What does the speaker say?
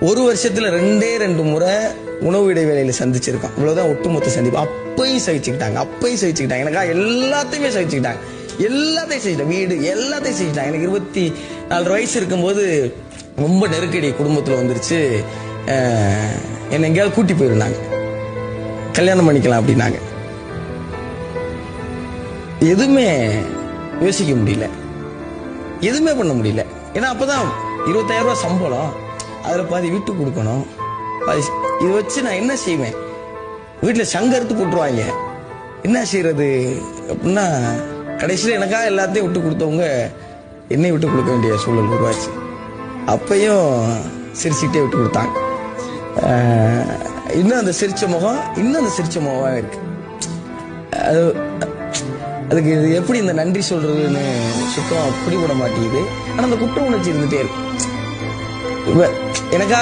ஒரு வருஷத்துல 2 முறை உணவு இடைவேளையில சந்திச்சிருக்கான். இவ்வளவுதான் ஒட்டுமொத்த சந்திப்பு. அப்பையும் சகிச்சுக்கிட்டாங்க. எனக்கா எல்லாத்தையுமே சகிச்சுக்கிட்டாங்க. எல்லாத்தையும் செஞ்சுட்டேன். வீடு எல்லாத்தையும் செஞ்சுட்டாங்க. எனக்கு 24 வயசு இருக்கும்போது ரொம்ப நெருக்கடி குடும்பத்துல வந்துருச்சு. என்னை எங்கேயாவது கூட்டி போயிருந்தாங்க, கல்யாணம் பண்ணிக்கலாம் அப்படின்னாங்க. எதுவுமே யோசிக்க முடியல, எதுவுமே பண்ண முடியல. ஏன்னா அப்பதான் 25,000 ரூபாய் சம்பளம், அதுல பாதி வீட்டுக்கு கொடுக்கணும். இதை வச்சு நான் என்ன செய்வேன்? வீட்டுல சங்கருத்து போட்டுருவாங்க. என்ன செய்யறது அப்படின்னா, கடைசியில் எனக்காக எல்லாத்தையும் விட்டு கொடுத்தவங்க என்னை விட்டு கொடுக்க வேண்டிய சூழல் உருவாச்சு. அப்பையும் சிரிச்சுக்கிட்டே விட்டு கொடுத்தாங்க. இன்னும் அந்த சிரிச்ச முகம் இருக்கு. அதுக்கு எப்படி இந்த நன்றி சொல்றதுன்னு சுத்தம் பிடிபட மாட்டேங்குது. ஆனா அந்த குற்ற உணர்ச்சி இருந்துட்டே இருக்கு. எனக்கா